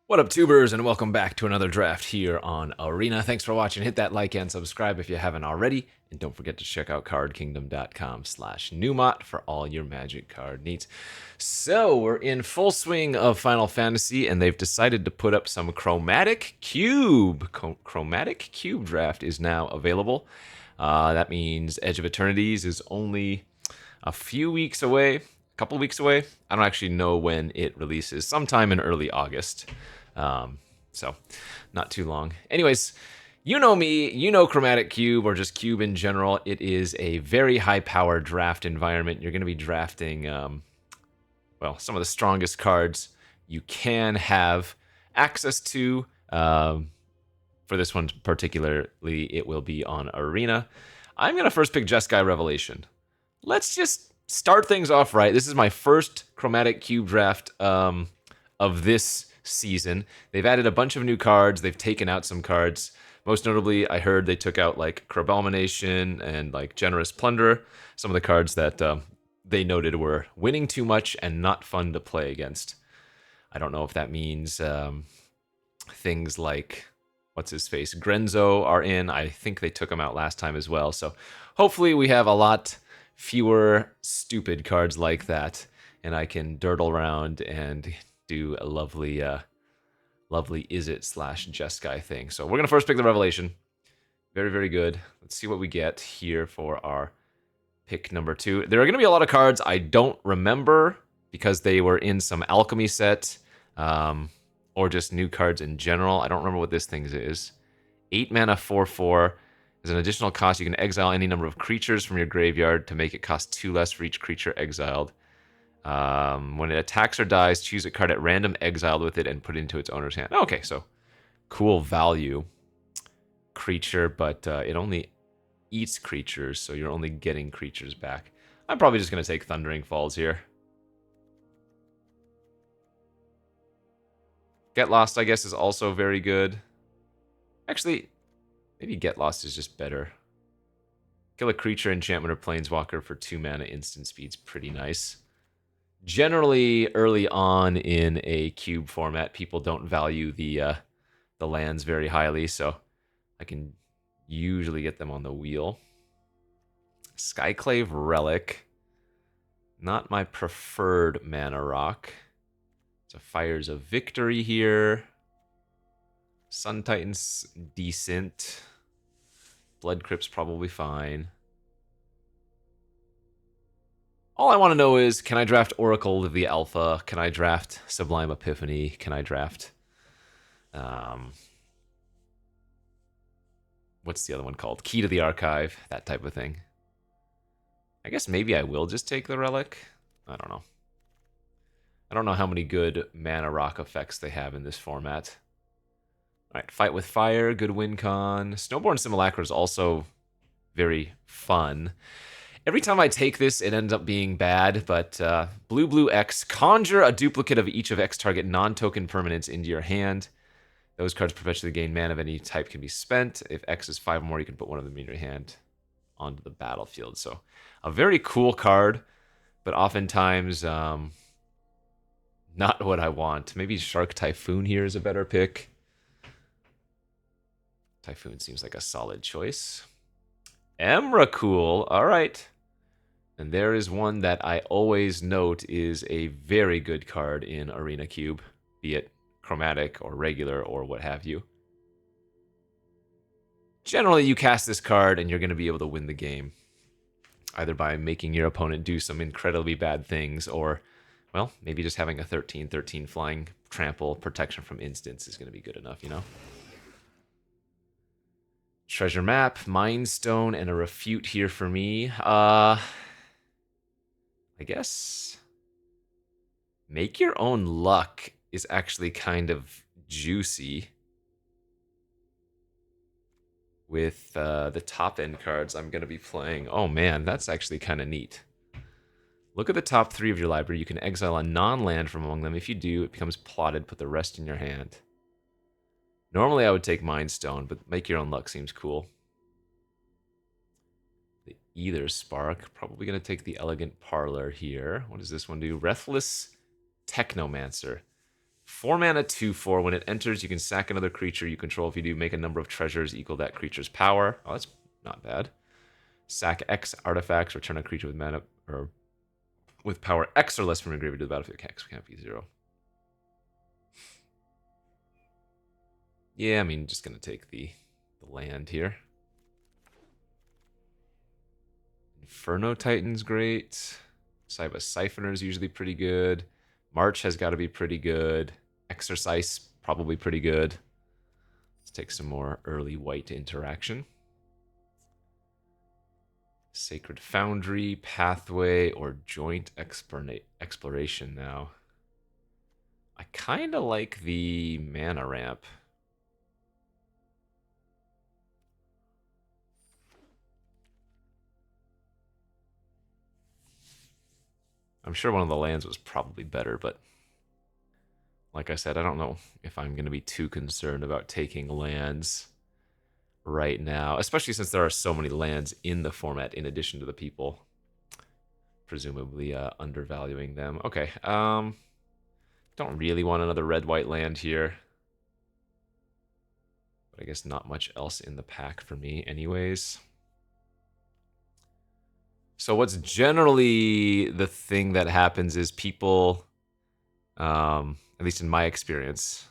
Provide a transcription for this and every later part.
What up, tubers, and welcome back to another draft here on Arena. Thanks for watching. Hit that like and subscribe if you haven't already. And don't forget to check out cardkingdom.com/Numot for all your Magic card needs. So, we're in full swing of Final Fantasy, and they've decided to put up some Chromatic Cube. Chromatic Cube draft is now available. That means Edge of Eternities is only a few weeks away. Couple of weeks away. I don't actually know when it releases. Sometime in early August. So, not too long. Anyways, you know me, you know Chromatic Cube, or just Cube in general. It is a very high-powered draft environment. You're going to be drafting, well, some of the strongest cards you can have access to. For this one particularly, it will be on Arena. I'm going to first pick Jeskai Revelation. Let's just start things off right. This is my first Chromatic Cube draft of this season. They've added a bunch of new cards. They've taken out some cards. Most notably, I heard they took out like Crabalmination and like Generous Plunderer. Some of the cards that they noted were winning too much and not fun to play against. I don't know if that means things like, what's his face, Grenzo are in. I think they took him out last time as well. So hopefully we have a lot fewer stupid cards like that, and I can dirtle around and do a lovely is it / Jeskai thing. So we're gonna first pick the Revelation. Very, very good. Let's see what we get here for our pick number 2. There are gonna be a lot of cards I don't remember because they were in some alchemy set, or just new cards in general. I don't remember what this thing is. 8 mana, 4/4. As an additional cost, you can exile any number of creatures from your graveyard to make it cost 2 less for each creature exiled. When it attacks or dies, choose a card at random exiled with it and put it into its owner's hand. Okay, so cool value creature, but it only eats creatures, so you're only getting creatures back. I'm probably just going to take Thundering Falls here. Get Lost, I guess, is also very good. Actually, maybe Get Lost is just better. Kill a creature, enchantment, or planeswalker for 2 mana instant speed's pretty nice. Generally, early on in a cube format, people don't value the lands very highly, so I can usually get them on the wheel. Skyclave Relic. Not my preferred mana rock. So Fires of Victory here. Sun Titan's decent. Blood Crypt's probably fine. All I want to know is, can I draft Oracle of the Alpha? Can I draft Sublime Epiphany? Can I draft... what's the other one called? Key to the Archive, that type of thing. I guess maybe I will just take the Relic. I don't know. I don't know how many good mana rock effects they have in this format. Alright, Fight with Fire, good win con. Snowborn Simulacra is also very fun. Every time I take this, it ends up being bad, but blue X, conjure a duplicate of each of X target non-token permanents into your hand. Those cards perpetually gain mana of any type can be spent. If X is 5 or more, you can put one of them in your hand onto the battlefield. So a very cool card, but oftentimes not what I want. Maybe Shark Typhoon here is a better pick. Typhoon seems like a solid choice. Emrakul, all right. And there is one that I always note is a very good card in Arena Cube, be it Chromatic or regular or what have you. Generally, you cast this card and you're going to be able to win the game, either by making your opponent do some incredibly bad things or, well, maybe just having a 13/13 flying trample protection from instants is going to be good enough, you know? Treasure Map, Mind Stone, and a Refute here for me. I guess Make Your Own Luck is actually kind of juicy with the top end cards I'm going to be playing. Oh man, that's actually kind of neat. Look at the top 3 of your library. You can exile a non-land from among them. If you do, it becomes plotted. Put the rest in your hand. Normally I would take Mind Stone, but Make Your Own Luck seems cool. The Either Spark. Probably going to take the Elegant Parlor here. What does this one do? Breathless Technomancer. 4 mana, 2/4. When it enters, you can sack another creature you control. If you do, make a number of treasures equal that creature's power. Oh, that's not bad. Sack X artifacts, return a creature with mana or with power X or less from your graveyard to the battlefield. X can't be 0. Yeah, I mean, just gonna take the land here. Inferno Titan's great. Cyber Siphoner's usually pretty good. March has got to be pretty good. Exercise, probably pretty good. Let's take some more early white interaction. Sacred Foundry, Pathway, or Joint Exploration now. I kind of like the mana ramp. I'm sure one of the lands was probably better, but like I said, I don't know if I'm going to be too concerned about taking lands right now, especially since there are so many lands in the format in addition to the people presumably undervaluing them. Okay, don't really want another red-white land here, but I guess not much else in the pack for me anyways. So what's generally the thing that happens is people, at least in my experience,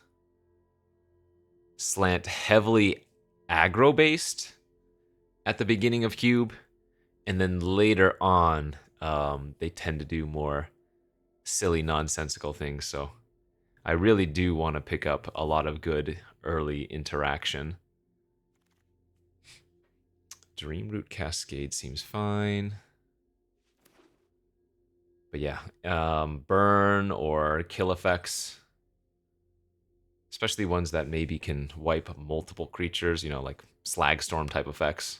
slant heavily aggro-based at the beginning of Cube, and then later on, they tend to do more silly, nonsensical things. So I really do want to pick up a lot of good early interaction. Dreamroot Cascade seems fine. But yeah, burn or kill effects, especially ones that maybe can wipe multiple creatures, you know, like Slagstorm type effects,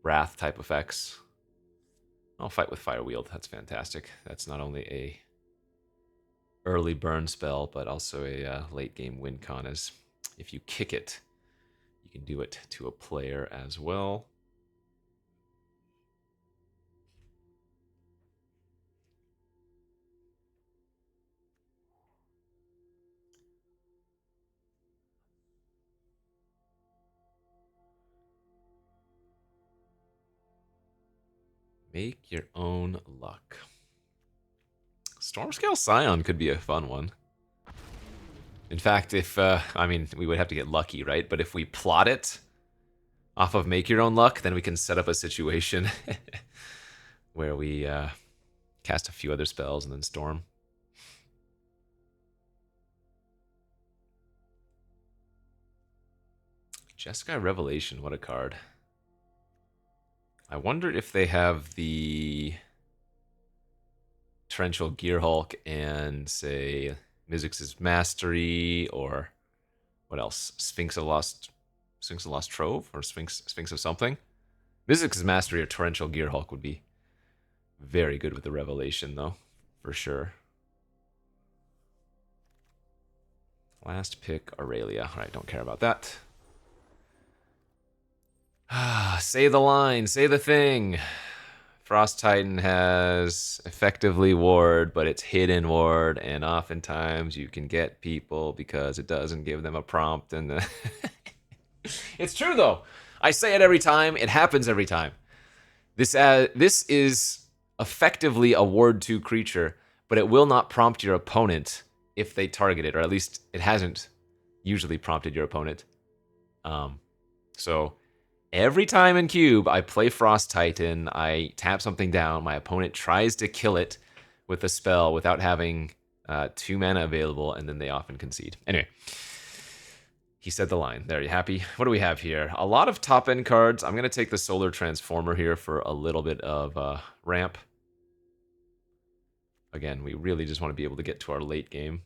Wrath type effects. I'll fight with Firewield. That's fantastic. That's not only a early burn spell, but also a late game win con, as if you kick it, you can do it to a player as well. Make your own luck. Stormscale Scion could be a fun one. In fact, if, I mean, we would have to get lucky, right? But if we plot it off of Make Your Own Luck, then we can set up a situation where we cast a few other spells and then storm. Jeskai Revelation, what a card. I wonder if they have the Torrential Gearhulk and, say, Mizzix's Mastery, or what else? Sphinx of Lost Trove, or Sphinx of something. Mizzix's Mastery or Torrential Gearhulk would be very good with the Revelation, though, for sure. Last pick, Aurelia. All right, don't care about that. Say the line, say the thing. Frost Titan has effectively ward, but it's hidden ward, and oftentimes you can get people because it doesn't give them a prompt. And it's true though. I say it every time. It happens every time. This is effectively a ward 2 creature, but it will not prompt your opponent if they target it, or at least it hasn't usually prompted your opponent. So every time in Cube, I play Frost Titan, I tap something down, my opponent tries to kill it with a spell without having 2 mana available, and then they often concede. Anyway, he said the line. There, you happy? What do we have here? A lot of top-end cards. I'm going to take the Solar Transformer here for a little bit of ramp. Again, we really just want to be able to get to our late game.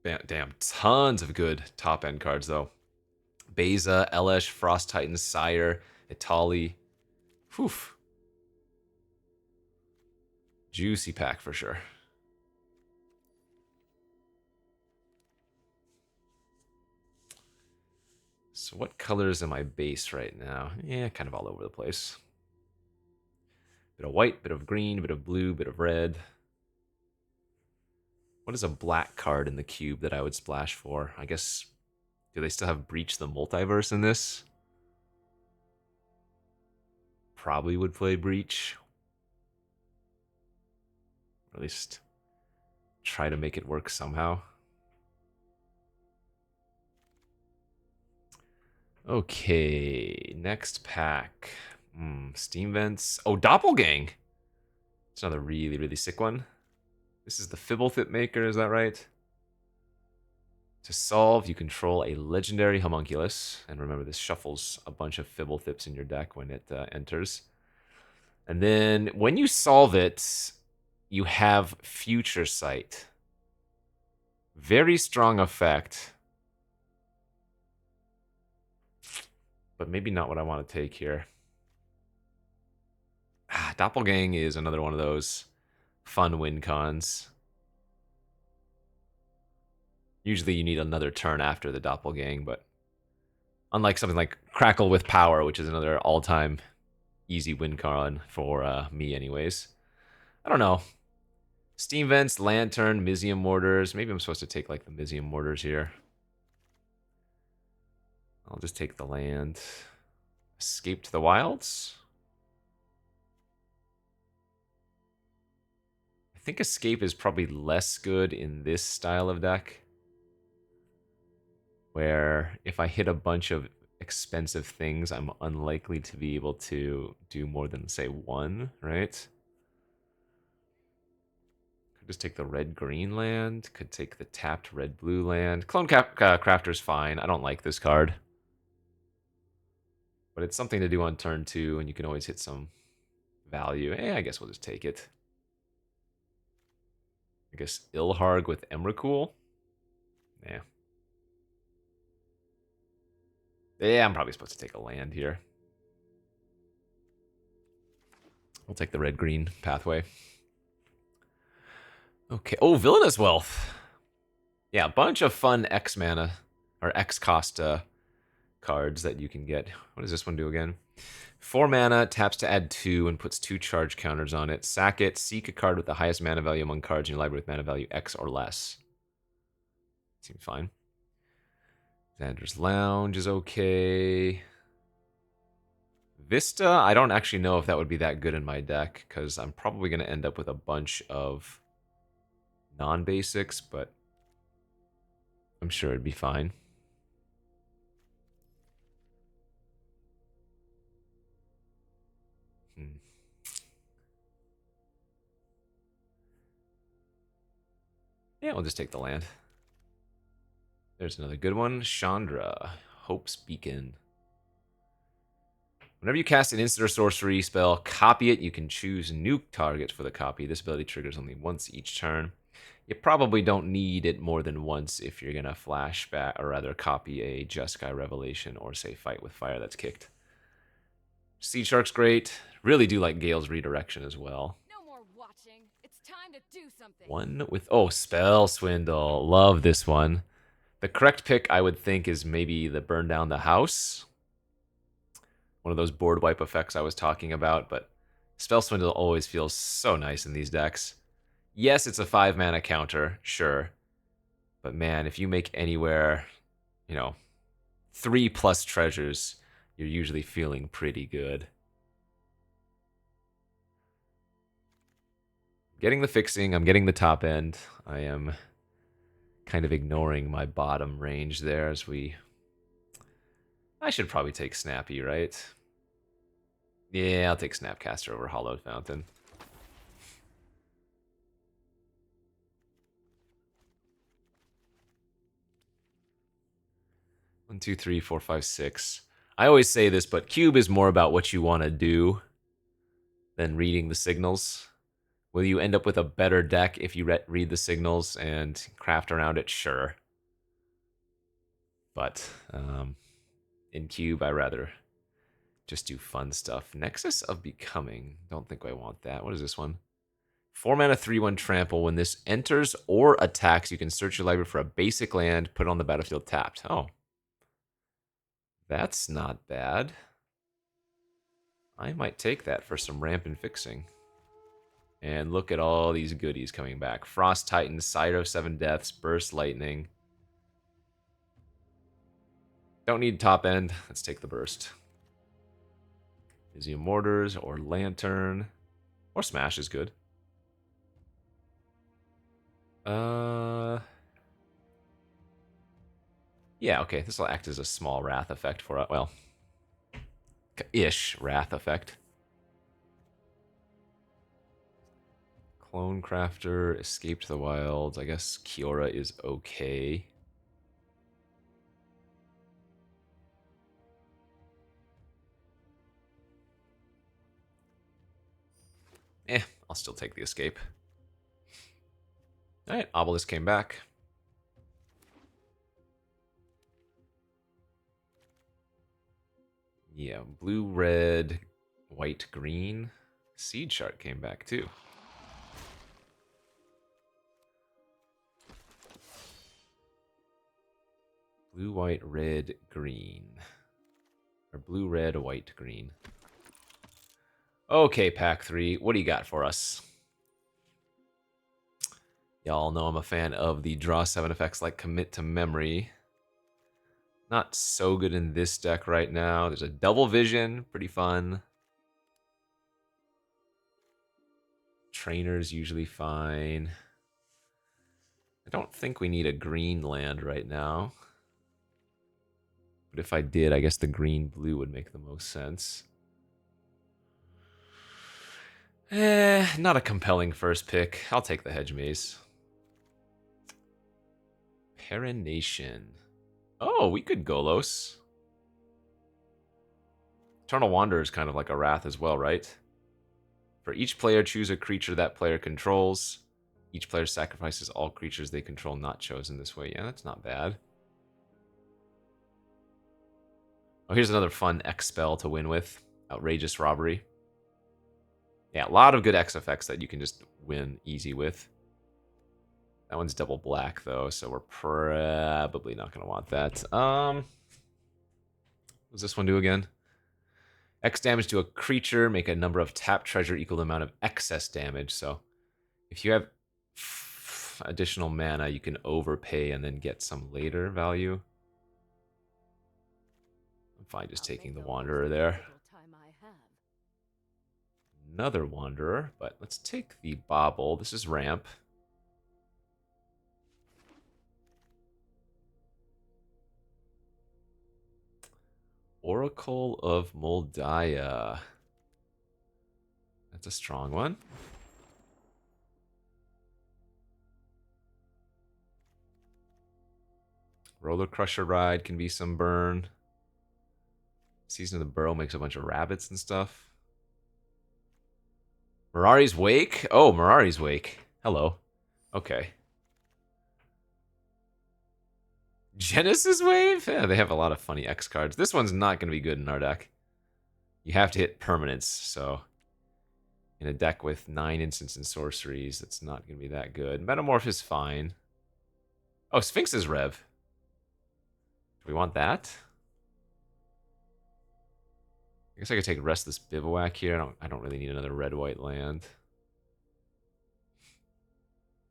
Damn, tons of good top-end cards, though. Beza, Elesh, Frost Titan, Sire, Itali. Whew. Juicy pack for sure. So what colors am I base right now? Yeah, kind of all over the place. Bit of white, bit of green, bit of blue, bit of red. What is a black card in the cube that I would splash for? I guess, do they still have Breach the Multiverse in this? Probably would play Breach. Or at least try to make it work somehow. Okay, next pack. Steam Vents. Oh, Doppelgang! It's another really, really sick one. This is the Fibblethip Maker, is that right? To solve, you control a legendary homunculus. And remember, this shuffles a bunch of Fibbletips in your deck when it enters. And then when you solve it, you have Future Sight. Very strong effect. But maybe not what I want to take here. Doppelgang is another one of those fun win cons. Usually you need another turn after the Doppelgang, but unlike something like Crackle with Power, which is another all-time easy win con for me anyways. I don't know. Steam Vents, Lantern, Mizium Mortars. Maybe I'm supposed to take like the Mizium Mortars here. I'll just take the land. Escape to the Wilds. I think Escape is probably less good in this style of deck, where if I hit a bunch of expensive things, I'm unlikely to be able to do more than, say, one, right? Could just take the red-green land. Could take the tapped red-blue land. Clone Crafter's fine. I don't like this card. But it's something to do on turn 2, and you can always hit some value. I guess we'll just take it. I guess Ilharg with Emrakul? Yeah. Yeah, I'm probably supposed to take a land here. We'll take the red-green pathway. Okay. Oh, Villainous Wealth. Yeah, a bunch of fun X mana or X cost cards that you can get. What does this one do again? 4 mana, taps to add 2 and puts 2 charge counters on it. Sack it, seek a card with the highest mana value among cards in your library with mana value X or less. Seems fine. Xander's Lounge is okay. Vista, I don't actually know if that would be that good in my deck, because I'm probably going to end up with a bunch of non-basics, but I'm sure it'd be fine. Yeah, we'll just take the land. There's another good one. Chandra, Hope's Beacon. Whenever you cast an instant or sorcery spell, copy it. You can choose nuke target for the copy. This ability triggers only once each turn. You probably don't need it more than once if you're going to flashback, or rather copy a Jeskai Revelation or, say, Fight with Fire that's kicked. Seed Shark's great. Really do like Gale's Redirection as well. No more watching. It's time to do something. One with... Oh, Spell Swindle. Love this one. The correct pick, I would think, is maybe the Burn Down the House. One of those board wipe effects I was talking about, but Spell Swindle always feels so nice in these decks. Yes, it's a 5 mana counter, sure. But man, if you make anywhere, 3+ treasures, you're usually feeling pretty good. Getting the fixing, I'm getting the top end. I am kind of ignoring my bottom range there as we... I should probably take Snappy, right? Yeah, I'll take Snapcaster over Hollowed Fountain. One, two, three, four, five, six. I always say this, but Cube is more about what you want to do than reading the signals. Will you end up with a better deck if you read the signals and craft around it? Sure. But in Cube, I rather just do fun stuff. Nexus of Becoming. Don't think I want that. What is this one? 4 mana, 3/1 trample. When this enters or attacks, you can search your library for a basic land, put it on the battlefield tapped. Oh. That's not bad. I might take that for some ramp and fixing. And look at all these goodies coming back. Frost Titan, Sire of Seven Deaths, Burst Lightning. Don't need top end. Let's take the burst. Museum Mortars or Lantern. Or Smash is good. Yeah, okay. This will act as a small Wrath effect for us. Well, ish Wrath effect. Clone Crafter, Escaped the Wilds. I guess Kiora is okay. I'll still take the escape. Alright, Obelisk came back. Yeah, blue, red, white, green. Seed Shark came back too. Blue, white, red, green. Or blue, red, white, green. Okay, pack 3. What do you got for us? Y'all know I'm a fan of the draw 7 effects like Commit to Memory. Not so good in this deck right now. There's a Double Vision, pretty fun. Trainer's usually fine. I don't think we need a green land right now. But if I did, I guess the green-blue would make the most sense. Not a compelling first pick. I'll take the Hedge Maze. Perenation. Oh, we could Golos. Eternal Wanderer is kind of like a Wrath as well, right? For each player, choose a creature that player controls. Each player sacrifices all creatures they control not chosen this way. Yeah, that's not bad. Oh, here's another fun X spell to win with. Outrageous Robbery. Yeah, a lot of good X effects that you can just win easy with. That one's double black, though, so we're probably not going to want that. What does this one do again? X damage to a creature, make a number of tap treasure equal the amount of excess damage. So if you have additional mana, you can overpay and then get some later value. I'm fine just taking the Wanderer there. Another Wanderer, but let's take the Bobble. This is ramp. Oracle of Moldiah. That's a strong one. Roller Crusher Ride can be some burn. Season of the Burrow makes a bunch of rabbits and stuff. Mirari's Wake? Oh, Mirari's Wake. Hello. Okay. Genesis Wave? Yeah, they have a lot of funny X cards. This one's not going to be good in our deck. You have to hit permanents, so in a deck with 9 instants and sorceries, it's not going to be that good. Metamorph is fine. Oh, Sphinx is Rev. Do we want that? I guess I could take Restless Bivouac here. I don't really need another red-white land.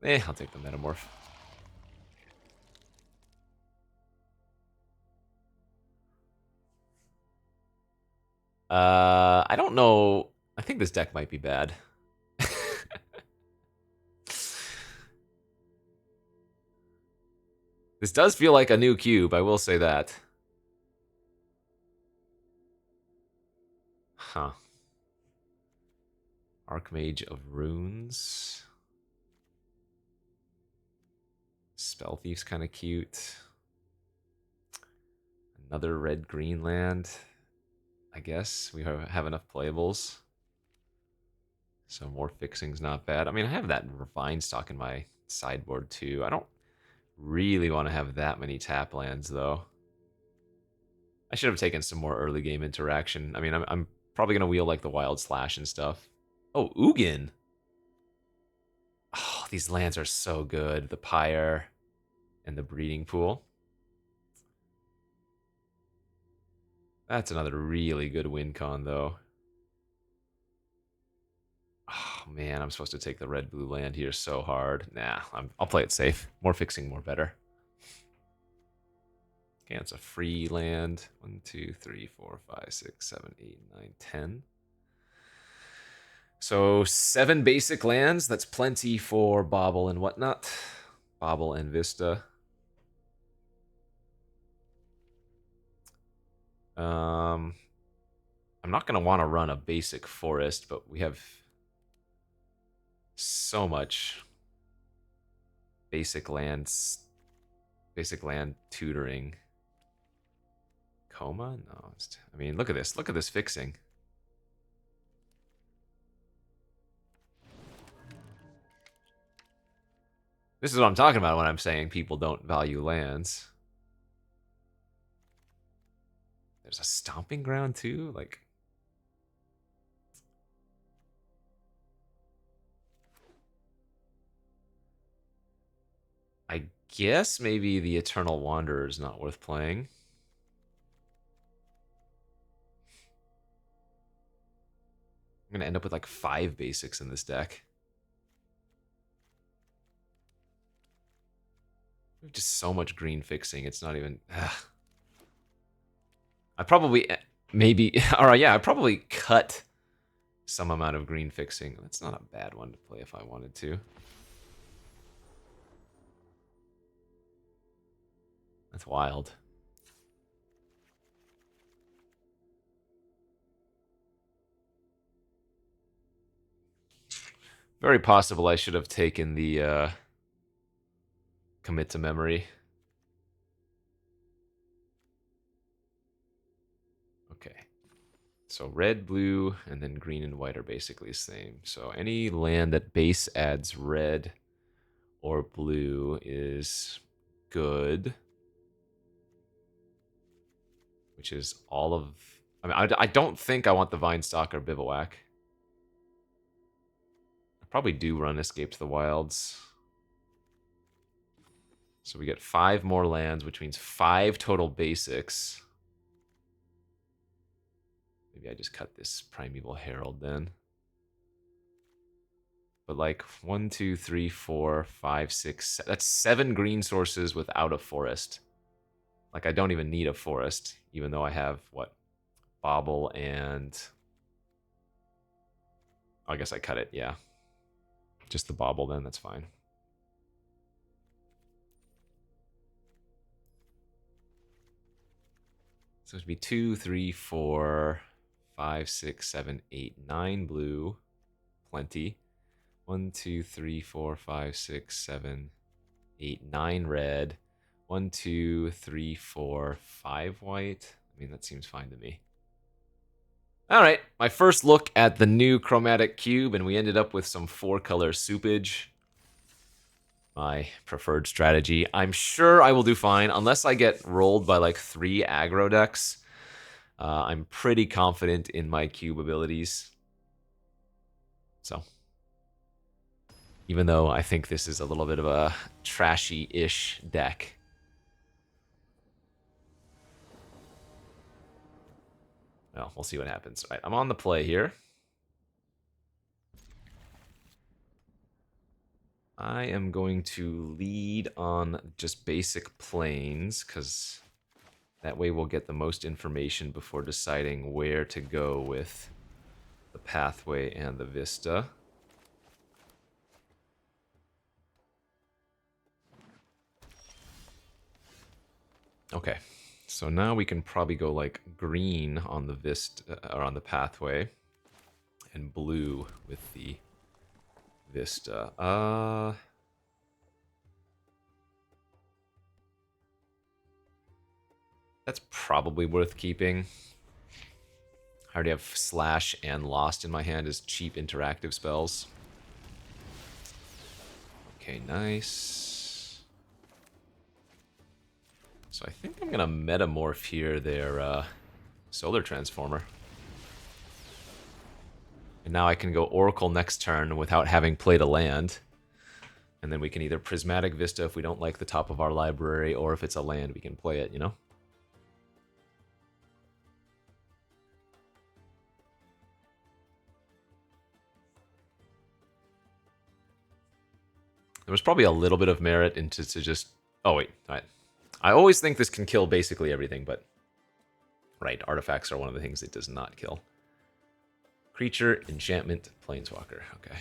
I'll take the Metamorph. I don't know. I think this deck might be bad. This does feel like a new cube, I will say that. Huh. Archmage of Runes. Spell Thief's kind of cute. Another red-green land. I guess we have enough playables. So more fixing's not bad. I mean, I have that Refined stock in my sideboard too. I don't really want to have that many tap lands, though. I should have taken some more early game interaction. I mean, I'm probably going to wheel like the Wild Slash and stuff. Oh, Ugin. Oh, these lands are so good. The Pyre and the Breeding Pool. That's another really good win con, though. Oh, man, I'm supposed to take the red-blue land here so hard. Nah, I'll play it safe. More fixing, more better. Okay, it's a free land. 1, 2, 3, 4, 5, 6, 7, 8, 9, 10. So 7 basic lands. That's plenty for Bobble and whatnot. Bobble and Vista. I'm not going to want to run a basic forest, but we have so much basic land tutoring. Coma? No. I mean, look at this. Look at this fixing. This is what I'm talking about when I'm saying people don't value lands. There's a stomping ground too? Like, I guess maybe the Eternal Wanderer is not worth playing. I'm gonna end up with like 5 basics in this deck. We have just so much green fixing, it's not even... I probably... Maybe... Alright, yeah, I probably cut some amount of green fixing. That's not a bad one to play if I wanted to. That's wild. Very possible I should have taken the commit to memory. Okay. So red, blue, and then green and white are basically the same. So any land that base adds red or blue is good. Which is all of... I mean, I don't think I want the Vinestalk or Bivouac. I probably do run Escape to the Wilds. So we get 5 more lands, which means 5 total basics. Maybe I just cut this Primeval Herald then. But like 1, 2, 3, 4, 5, 6... That's 7 green sources without a forest. Like, I don't even need a forest, even though I have, what, Bobble and... I guess I cut it, yeah. Just the Bobble then, that's fine. So it'd be 2, 3, 4, 5, 6, 7, 8, 9 blue. Plenty. 1, 2, 3, 4, 5, 6, 7, 8, 9 red. 1, 2, 3, 4, 5 white. I mean, that seems fine to me. Alright, my first look at the new Chromatic Cube, and we ended up with some 4-color soupage. My preferred strategy. I'm sure I will do fine, unless I get rolled by like 3 aggro decks. I'm pretty confident in my cube abilities. So, even though I think this is a little bit of a trashy-ish deck. Well, we'll see what happens. All right, I'm on the play here. I am going to lead on just basic planes, because that way we'll get the most information before deciding where to go with the pathway and the vista. Okay, so now we can probably go like green on the vista or on the pathway, and blue with the vista. That's probably worth keeping. I already have Slash and Lost in my hand as cheap interactive spells. Okay, nice. So I think I'm gonna metamorph here their Solar Transformer. And now I can go Oracle next turn without having played a land. And then we can either Prismatic Vista if we don't like the top of our library, or if it's a land, we can play it, you know? There was probably a little bit of merit into to just... Oh, wait. I always think this can kill basically everything, but... Right, artifacts are one of the things it does not kill. Creature, enchantment, planeswalker. Okay.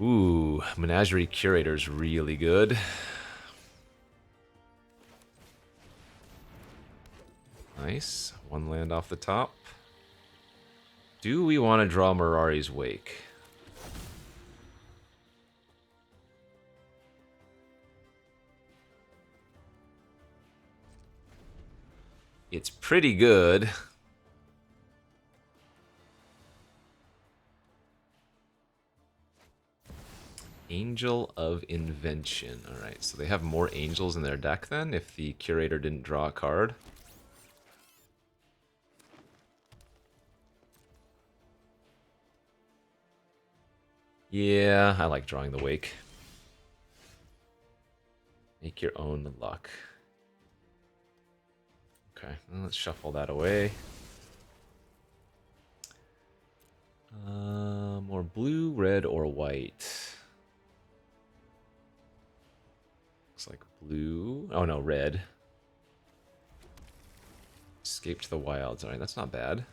Ooh, Menagerie Curator's really good. Nice. One land off the top. Do we want to draw Mirari's Wake? It's pretty good. Angel of Invention. Alright, so they have more angels in their deck then, if the Curator didn't draw a card. Yeah, I like drawing the Wake. Make your own luck. Okay, well, let's shuffle that away. More blue, red, or white. Looks like blue. Oh no, red. Escaped the wilds. Alright, that's not bad.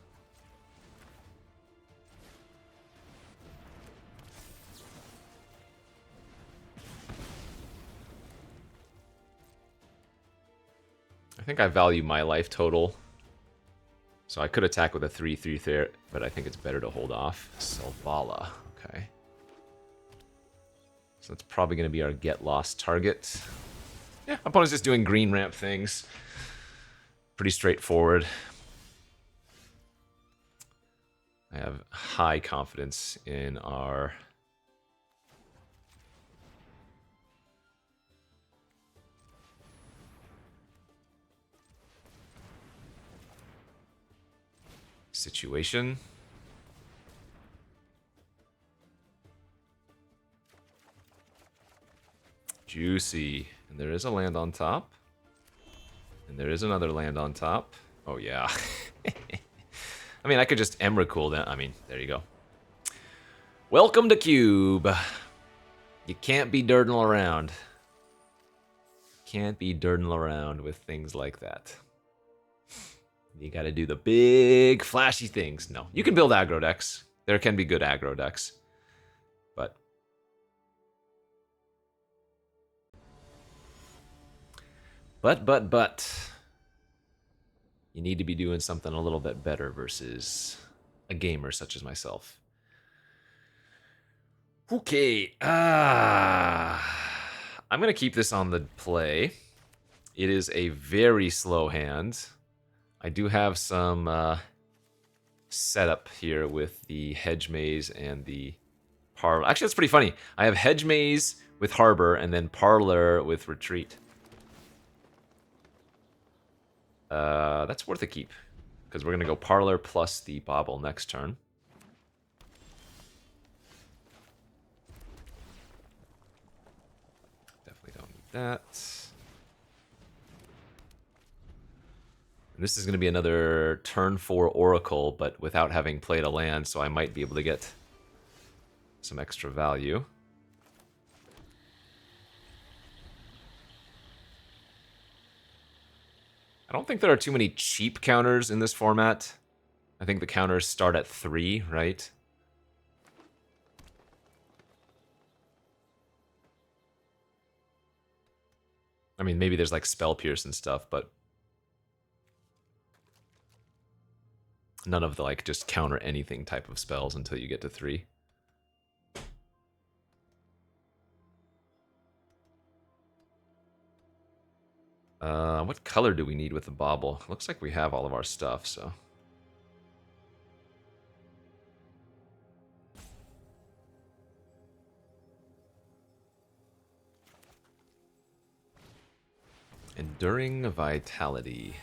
I think I value my life total. So I could attack with a 3/3 there, but I think it's better to hold off. Selvala. Okay. So that's probably going to be our get lost target. Yeah, opponent's just doing green ramp things. Pretty straightforward. I have high confidence in our situation. Juicy. And there is a land on top. And there is another land on top. Oh, yeah. I mean, I could just Emrakul that. I mean, there you go. Welcome to Cube. You can't be dirting around. Can't be dirting around with things like that. You gotta do the big, flashy things. No, you can build aggro decks. There can be good aggro decks. But... You need to be doing something a little bit better versus a gamer such as myself. Okay. I'm going to keep this on the play. It is a very slow hand. I do have some setup here with the Hedge Maze and the Parlor. Actually, that's pretty funny. I have Hedge Maze with Harbor and then Parlor with Retreat. That's worth a keep, because we're going to go Parlor plus the Bauble next turn. Definitely don't need that. And this is going to be another turn 4 Oracle, but without having played a land, so I might be able to get some extra value. I don't think there are too many cheap counters in this format. I think the counters start at 3, right? I mean, maybe there's like Spell Pierce and stuff, but none of the like just counter anything type of spells until you get to 3. What color do we need with the Bauble? Looks like we have all of our stuff, so. Enduring Vitality.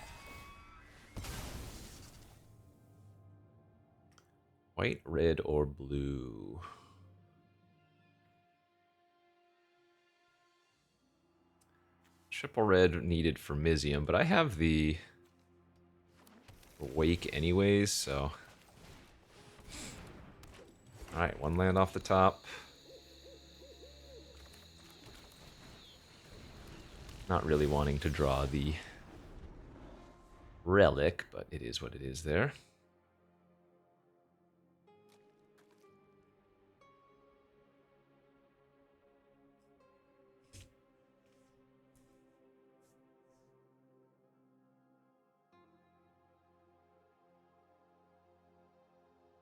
White, red, or blue? Triple red needed for Mizium, but I have the Wake anyways, so... Alright, one land off the top. Not really wanting to draw the relic, but it is what it is there.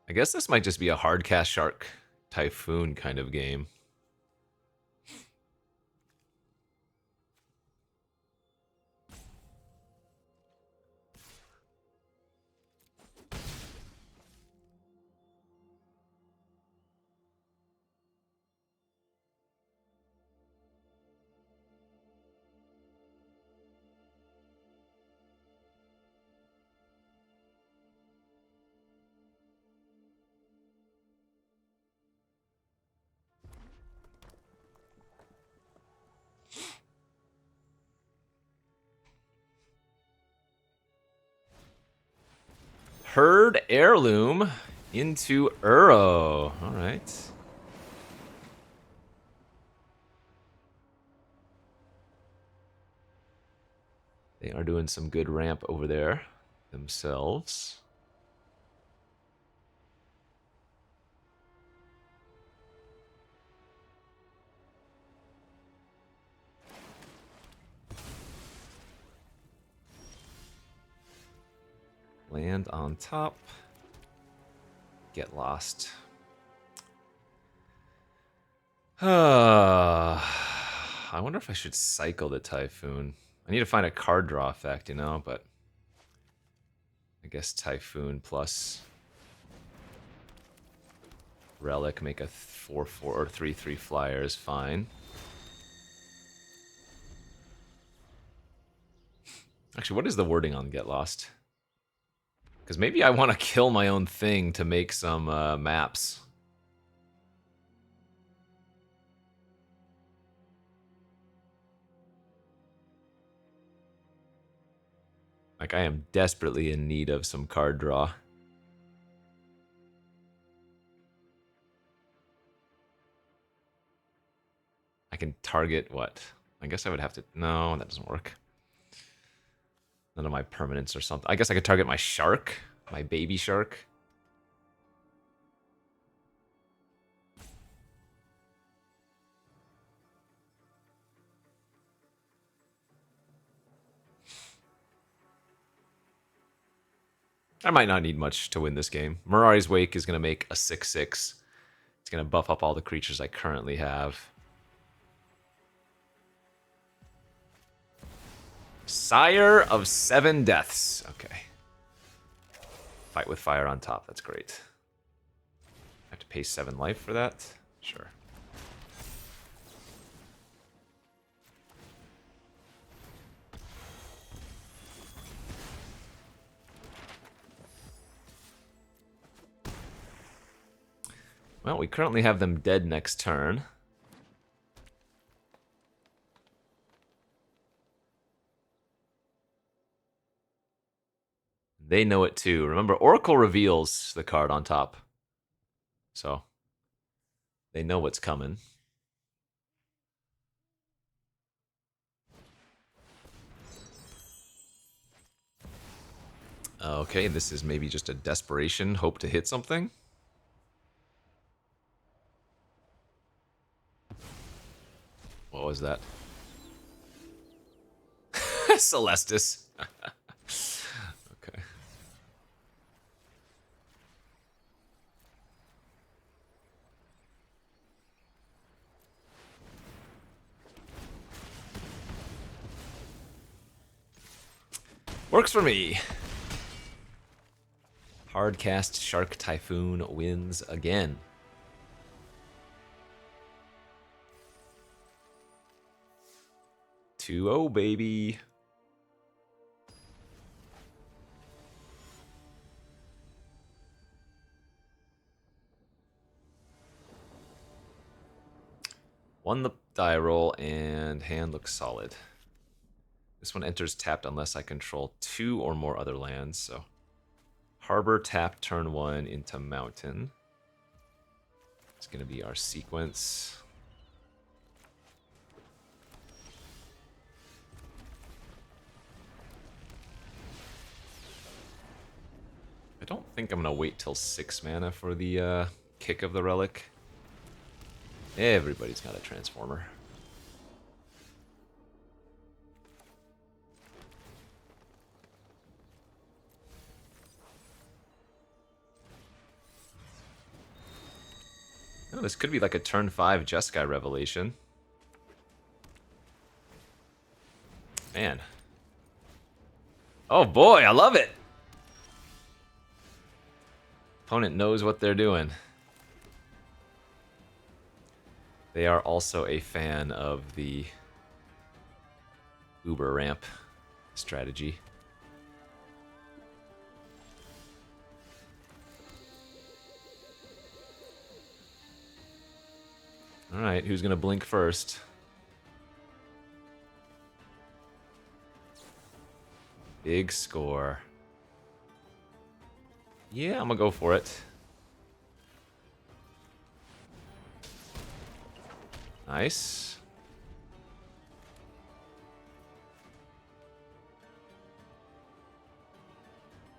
I guess this might just be a hard cast Shark Typhoon kind of game. Herd Heirloom into Uro. All right. They are doing some good ramp over there themselves. Land on top. Get lost. I wonder if I should cycle the Typhoon. I need to find a card draw effect, you know, but I guess Typhoon plus Relic make a 4/4 or 3/3 flyer is fine. Actually, what is the wording on Get Lost? Because maybe I want to kill my own thing to make some maps. Like, I am desperately in need of some card draw. I can target what? I guess I would have to... No, that doesn't work. None of my permanents or something. I guess I could target my shark. My baby shark. I might not need much to win this game. Mirari's Wake is going to make a 6/6. It's going to buff up all the creatures I currently have. Sire of 7 Deaths. Okay. Fight with fire on top. That's great. I have to pay 7 life for that? Sure. Well, we currently have them dead next turn. They know it too. Remember, Oracle reveals the card on top. So, they know what's coming. Okay, this is maybe just a desperation, hope to hit something. What was that? Celestis. Okay. Works for me. Hardcast Shark Typhoon wins again. Two-0, baby. Won the die roll, and hand looks solid. This one enters tapped unless I control 2 or more other lands, so... Harbor tap turn 1 into Mountain. It's going to be our sequence. don't think I'm gonna wait till 6 mana for the kick of the relic. Everybody's got a transformer. Oh, this could be like a turn 5 Jeskai revelation. Man. Oh boy, I love it! Opponent knows what they're doing. They are also a fan of the Uber ramp strategy. Alright, who's gonna blink first? Big score. Yeah, I'm gonna go for it. Nice.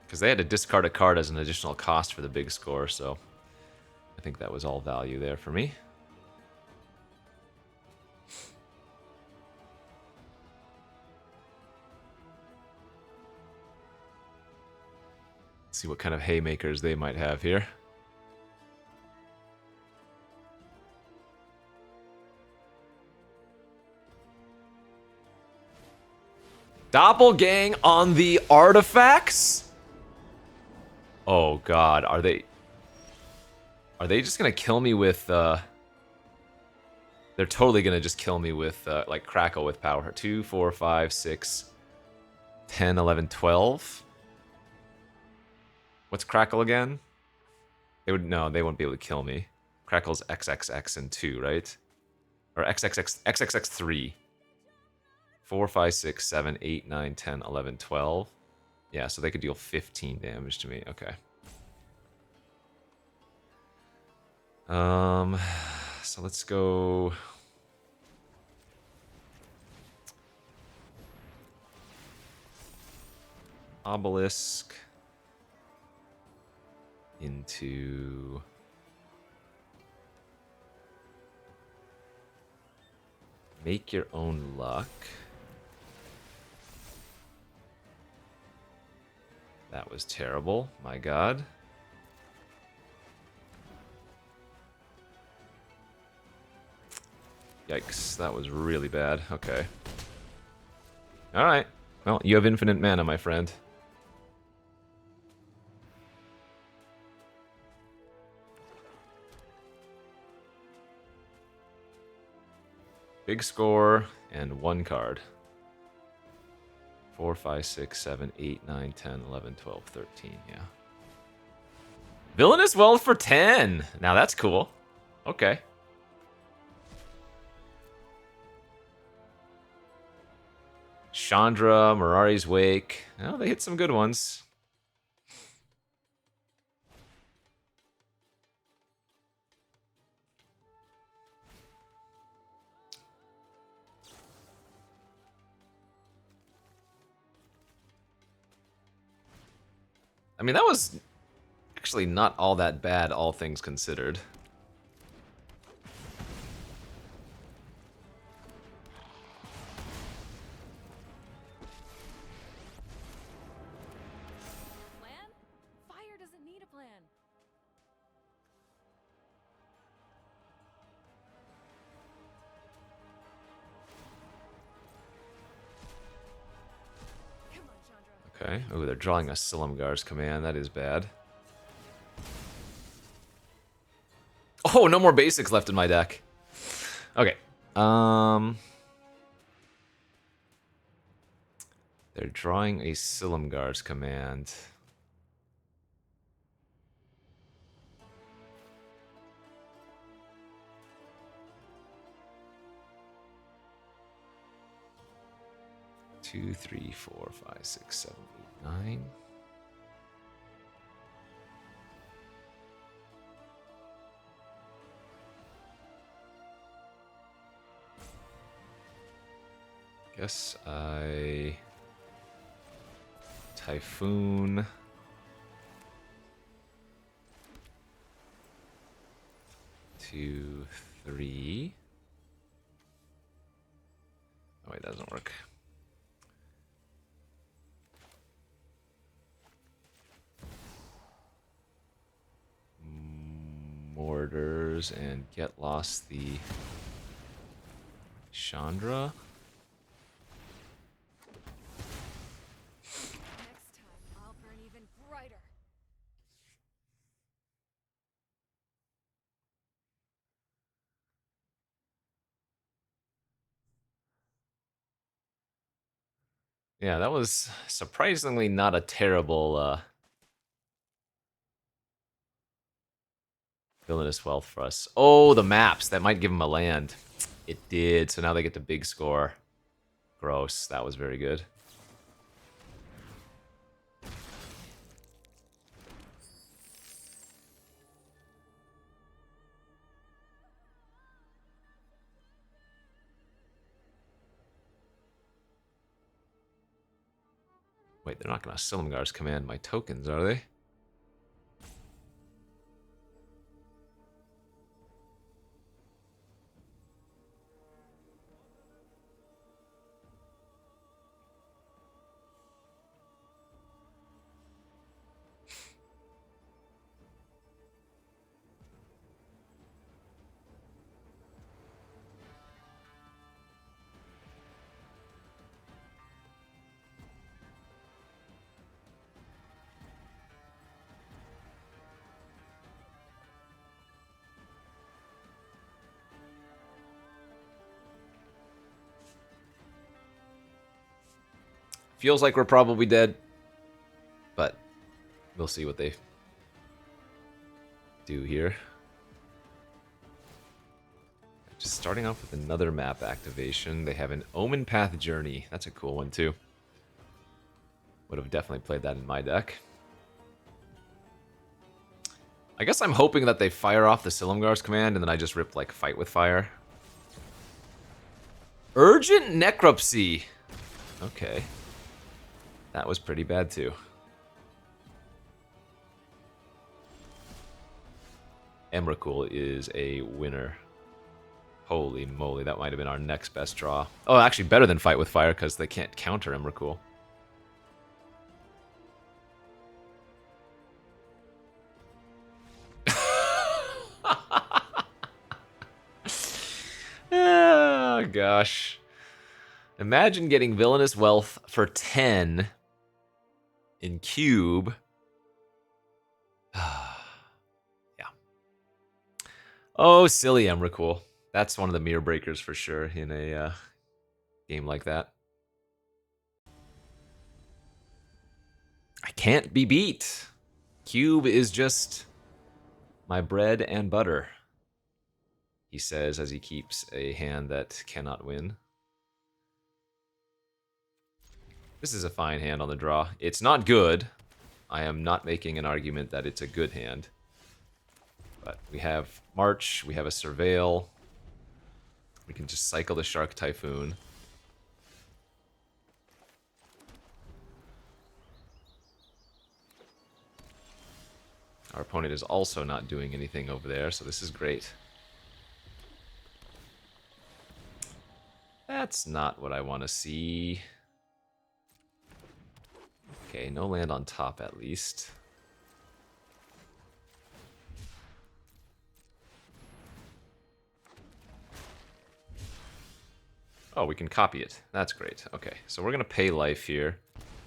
Because they had to discard a card as an additional cost for the big score, so I think that was all value there for me. See what kind of haymakers they might have here. Doppelgang on the artifacts? Oh god, are they just gonna kill me with they're totally gonna just kill me with like Crackle with power. 2, 4, 5, 6, 10, 11, 12. What's Crackle again? They wouldn't be able to kill me. Crackle's XXX and 2, right? Or XXX 3. 4, 5, 6, 7, 8, 9, 10, 11, 12. Yeah, so they could deal 15 damage to me. Okay. So let's go Obelisk into Make Your Own Luck. That was terrible, my god. Yikes, that was really bad. Okay. Alright. Well, you have infinite mana, my friend. Big score and 1 card. 4, 5, 6, 7, 8, 9, 10, 11, 12, 13, yeah. Villainous Weld for 10! Now that's cool. Okay. Chandra, Mirari's Wake. Oh, they hit some good ones. I mean, that was actually not all that bad, all things considered. Plan? Fire doesn't need a plan. Come on, Chandra. Okay. Oh, they're drawing a Silumgar's command. That is bad. Oh, no more basics left in my deck. Okay. They're drawing a Silumgar's command. Two, 3, 4, 5, 6, 7, 8, 9. Guess I Typhoon. 2, 3. Oh wait, that doesn't work. Mortars and get lost the Chandra. Next time, I'll burn even brighter. Yeah, that was surprisingly not a terrible villainous wealth for us. Oh, the maps. That might give them a land. It did, so now they get the big score. Gross. That was very good. Wait, they're not going to Silumgar's command my tokens, are they? Feels like we're probably dead, but we'll see what they do here. Just starting off with another map activation. They have an Omen Path Journey. That's a cool one, too. Would have definitely played that in my deck. I guess I'm hoping that they fire off the Silumgar's command and then I just rip, like, Fight with Fire. Urgent Necropsy! Okay. That was pretty bad, too. Emrakul is a winner. Holy moly, that might have been our next best draw. Oh, actually better than Fight with Fire because they can't counter Emrakul. Oh, gosh. Imagine getting Villainous Wealth for 10 in Cube. Yeah. Oh, silly Emrakul. That's one of the mirror breakers for sure in a game like that. I can't be beat. Cube is just my bread and butter, he says as he keeps a hand that cannot win. This is a fine hand on the draw. It's not good. I am not making an argument that it's a good hand. But we have March, we have a Surveil. We can just cycle the Shark Typhoon. Our opponent is also not doing anything over there, so this is great. That's not what I want to see. Okay, no land on top at least. Oh, we can copy it. That's great. Okay, so we're going to pay life here.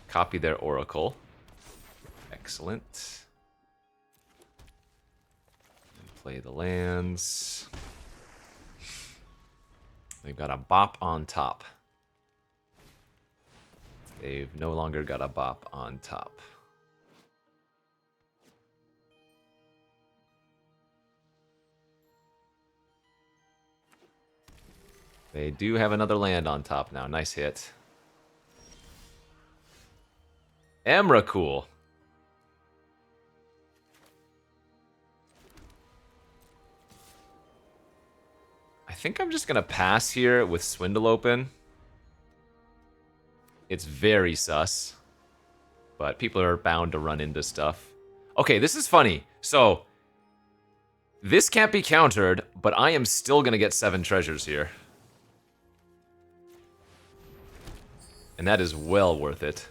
Copy their Oracle. Excellent. And play the lands. They've got a bop on top. They've no longer got a bop on top. They do have another land on top now. Nice hit. Emrakul. I think I'm just going to pass here with Swindle open. It's very sus. But people are bound to run into stuff. Okay, this is funny. So, This can't be countered, but I am still gonna get 7 treasures here. And that is well worth it.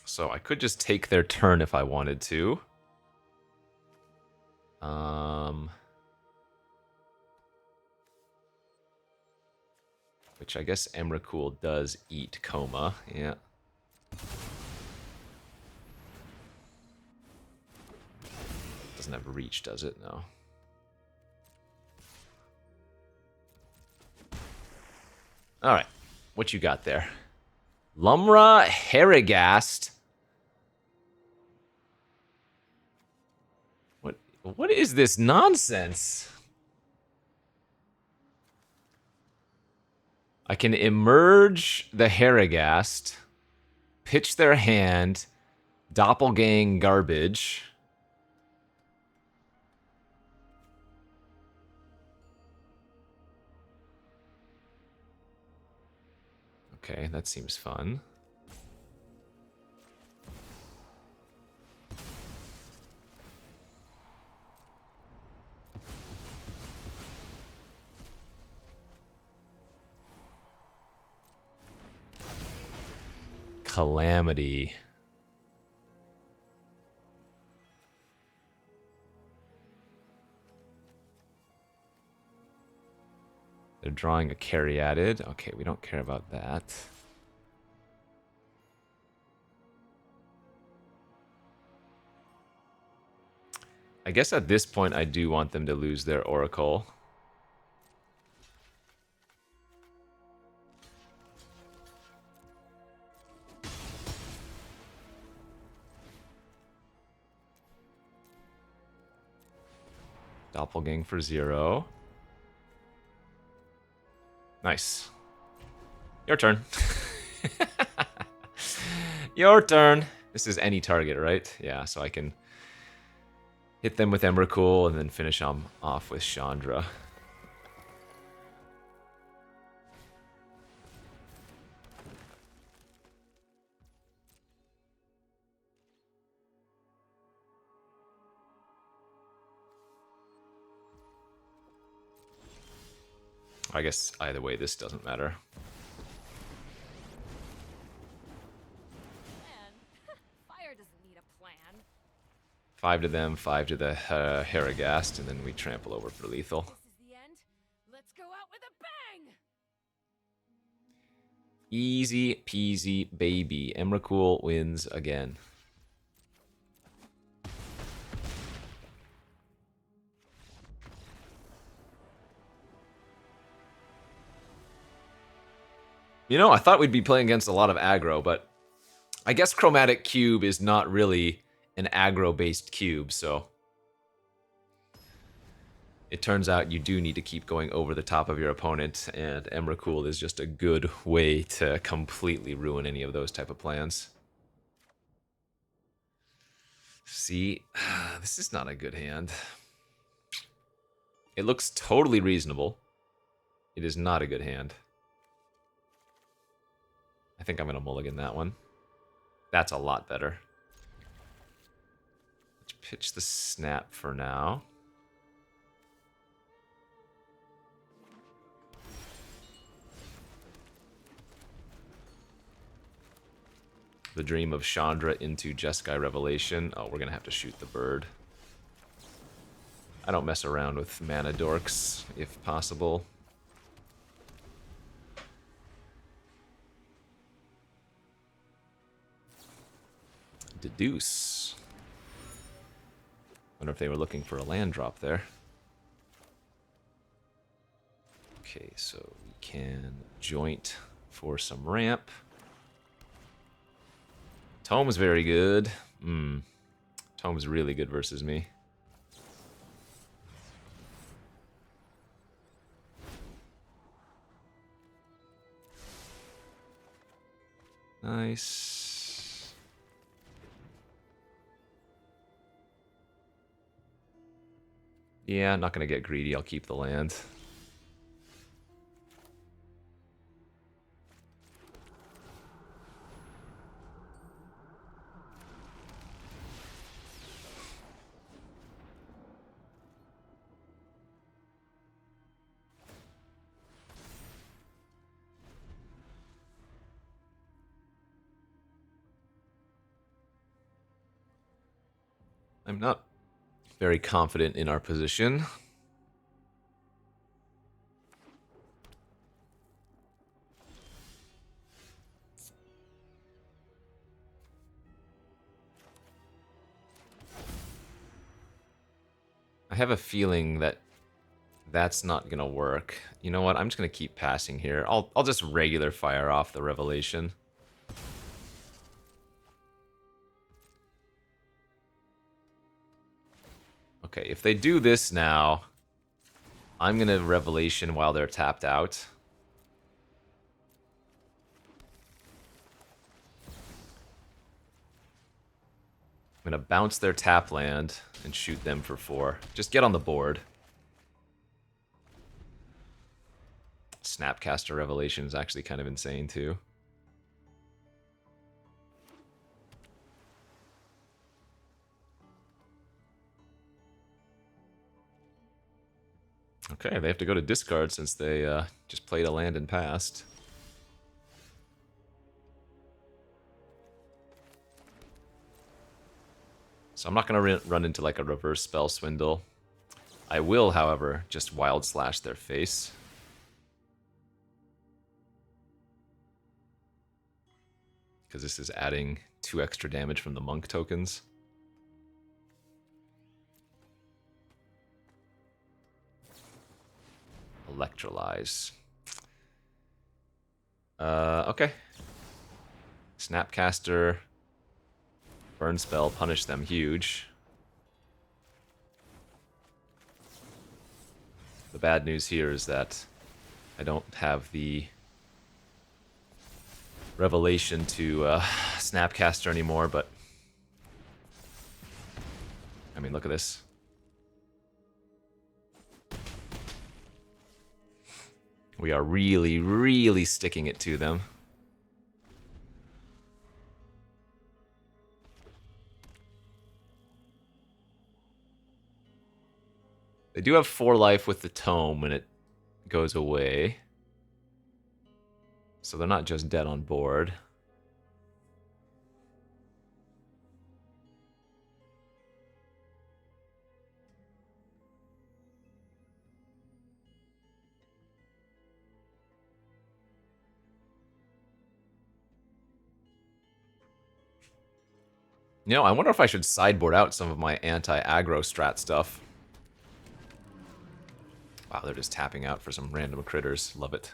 So I could just take their turn if I wanted to. Which I guess Emrakul does eat Coma, yeah. Doesn't have reach, does it? No. Alright, what you got there? Lumra Harrogast. What is this nonsense? I can emerge the Harrogast, pitch their hand, doppelgang garbage. Okay, that seems fun. Calamity. They're drawing a Caryatid. Okay, we don't care about that. I guess at this point I do want them to lose their Oracle. Doppelgang for 0. Nice. Your turn. Your turn. This is any target, right? Yeah, so I can hit them with Emrakul and then finish them off with Chandra. I guess either way, this doesn't matter. Plan? Fire doesn't need a plan. 5 to them, 5 to the Harrogast, and then we trample over for lethal. This is the end. Let's go out with a bang! Easy peasy, baby. Emrakul wins again. You know, I thought we'd be playing against a lot of aggro, but I guess Chromatic Cube is not really an aggro-based cube, so it turns out you do need to keep going over the top of your opponent, and Emrakul is just a good way to completely ruin any of those type of plans. See, this is not a good hand. It looks totally reasonable. It is not a good hand. I think I'm going to mulligan that one. That's a lot better. Let's pitch the snap for now. The Dream of Chandra into Jeskai Revelation. Oh, we're going to have to shoot the bird. I don't mess around with mana dorks, if possible. Deduce. Wonder if they were looking for a land drop there. Okay, so we can joint for some ramp. Tome's very good. Tome's really good versus me. Nice. Yeah, I'm not going to get greedy. I'll keep the land. I'm not very confident in our position. I have a feeling that that's not gonna work. You know what? I'm just gonna keep passing here. I'll just regular fire off the Revelation. Okay, if they do this now, I'm gonna Revelation while they're tapped out. I'm gonna bounce their tap land and shoot them for 4. Just get on the board. Snapcaster Revelation is actually kind of insane too. Okay, they have to go to discard since they just played a land and passed. So I'm not going to run into like a reverse spell swindle. I will, however, just wild slash their face. Because this is adding 2 extra damage from the monk tokens. Electrolyze. Okay. Snapcaster. Burn spell, punish them huge. The bad news here is that I don't have the Revelation to Snapcaster anymore, but I mean, look at this. We are really, really sticking it to them. They do have 4 life with the tome when it goes away. So they're not just dead on board. You know, I wonder if I should sideboard out some of my anti-aggro strat stuff. Wow, they're just tapping out for some random critters. Love it.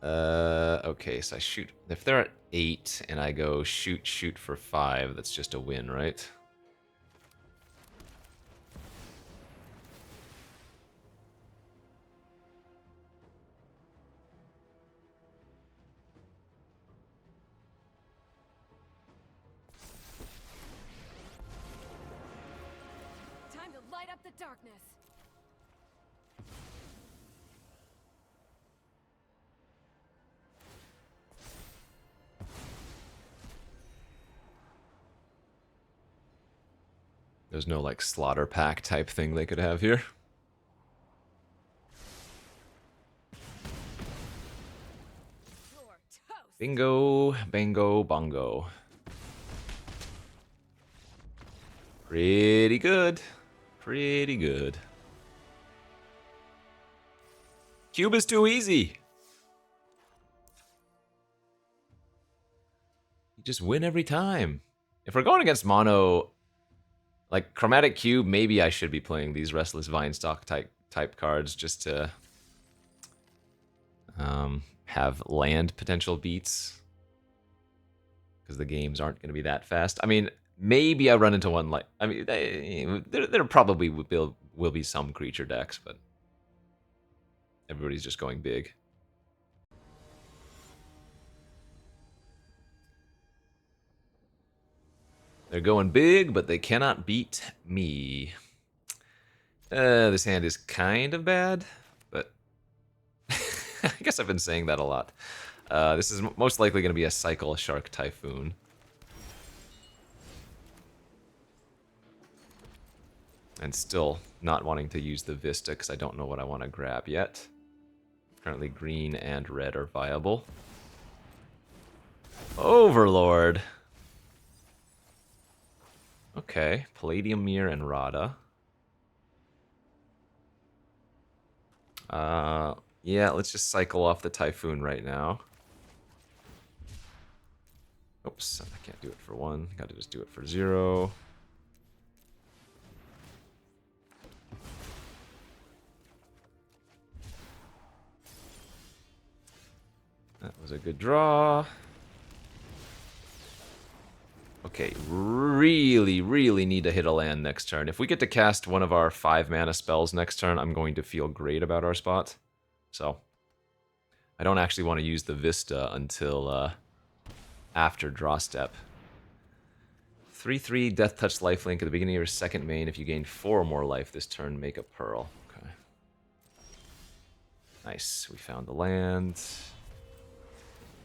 Okay, so I shoot. If they're at 8 and I go shoot for 5, that's just a win, right? Time to light up the darkness. There's no, like, slaughter pack type thing they could have here. You're toast. Bingo, bango, bongo. Pretty good. Pretty good. Cube is too easy. You just win every time. If we're going against mono, like Chromatic Cube, maybe I should be playing these Restless Vinestock type cards just to have land potential beats. Because the games aren't going to be that fast. I mean, maybe I run into one like... I mean, there probably will be some creature decks, but everybody's just going big. They're going big, but they cannot beat me. This hand is kind of bad, but I guess I've been saying that a lot. This is most likely going to be a Cycle Shark Typhoon. And still not wanting to use the Vista because I don't know what I want to grab yet. Currently green and red are viable. Overlord. Okay, Palladium Mirror and Rada. Yeah, let's just cycle off the Typhoon right now. Oops, I can't do it for 1. Gotta just do it for 0. That was a good draw. Okay, really need to hit a land next turn. If we get to cast one of our 5 mana spells next turn, I'm going to feel great about our spot. So, I don't actually want to use the Vista until after draw step. 3/3 Death Touch lifelink at the beginning of your second main. If you gain 4 or more life this turn, make a Pearl. Okay. Nice, we found the land.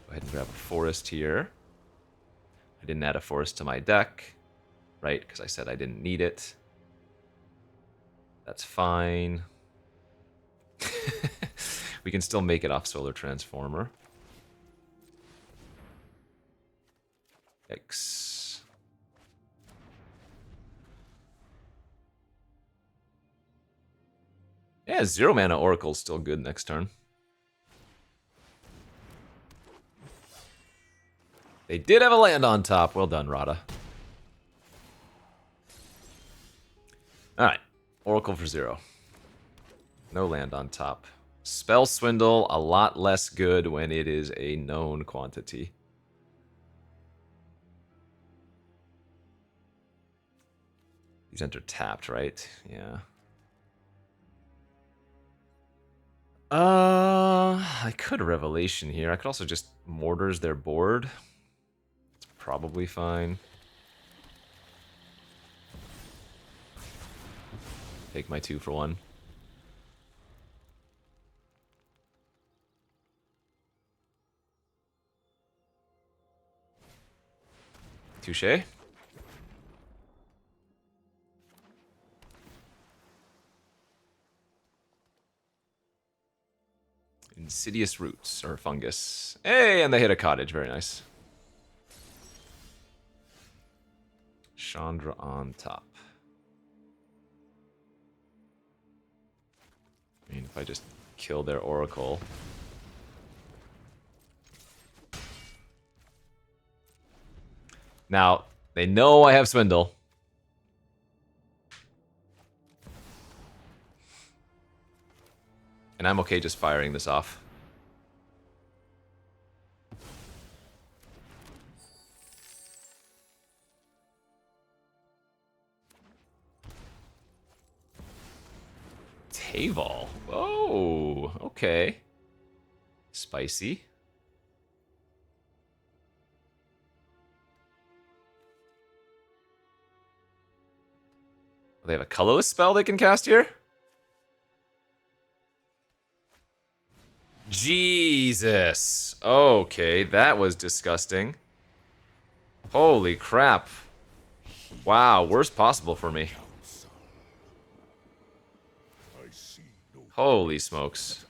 Go ahead and grab a forest here. I didn't add a forest to my deck, right? Because I said I didn't need it. That's fine. We can still make it off Solar Transformer. Yikes. Yeah, 0 mana Oracle's still good next turn. They did have a land on top. Well done, Rada. Alright. Oracle for 0. No land on top. Spell Swindle, a lot less good when it is a known quantity. These enter tapped, right? Yeah. I could Revelation here. I could also just Mortars their board. It's probably fine. Take my 2 for 1. Touché. Insidious Roots, or Fungus. Hey, and they hit a cottage. Very nice. Chandra on top. I mean, if I just kill their Oracle. Now, they know I have Swindle. And I'm okay just firing this off. Tavol. Oh, okay. Spicy. They have a colorless spell they can cast here? Jesus. Okay, that was disgusting. Holy crap. Wow, worst possible for me. Holy smokes.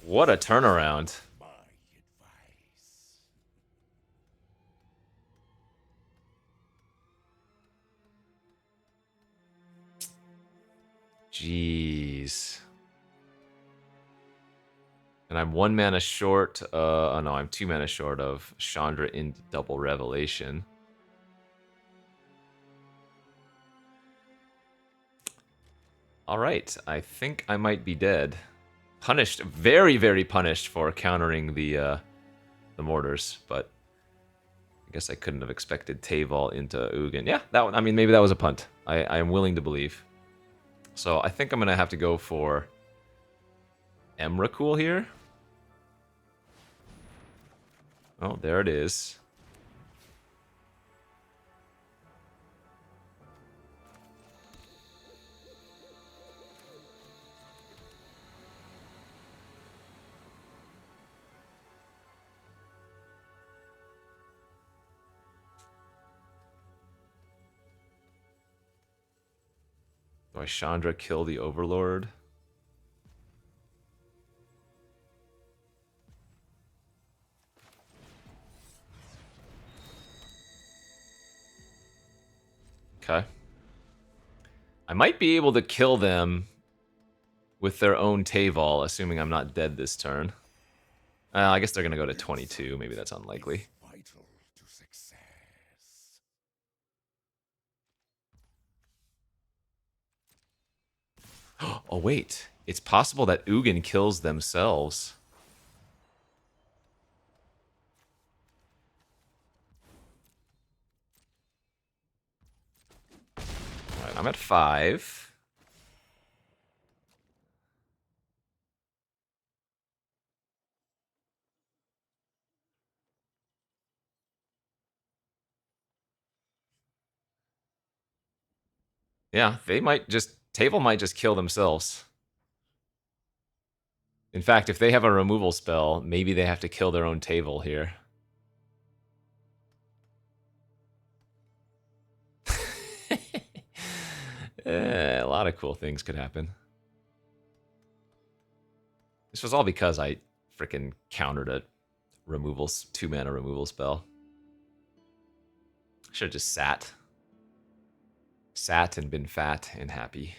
What a turnaround. Jeez. And I'm 1 mana short. Oh no, I'm 2 mana short of Chandra in double Revelation. Alright, I think I might be dead. Punished, very punished for countering the Mortars, but I guess I couldn't have expected Tavol into Ugin. Yeah, that one, I mean, maybe that was a punt. I am willing to believe. So I think I'm going to have to go for Emrakul here. Oh, there it is. Do I Chandra kill the Overlord? Okay. I might be able to kill them with their own Tavol, assuming I'm not dead this turn. I guess they're going to go to 22. Maybe that's unlikely. Vital to success. Oh, wait. It's possible that Ugin kills themselves. Alright, I'm at 5. Yeah, they might just... Table might just kill themselves. In fact, if they have a removal spell, maybe they have to kill their own table here. A lot of cool things could happen. This was all because I freaking countered a 2-mana removal spell. Should have just sat. Sat and been fat and happy.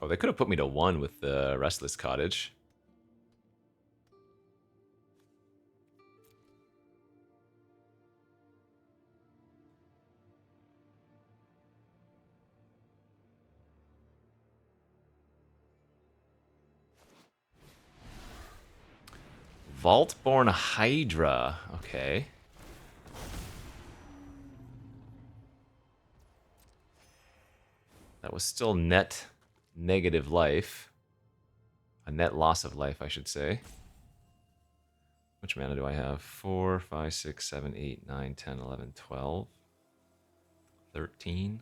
Oh, they could have put me to 1 with the Restless Cottage. Vaultborn Hydra. Okay. That was still net negative life. A net loss of life, I should say. Which mana do I have? 4, 5, 6, 7, 8, 9, 10, 11, 12, 13.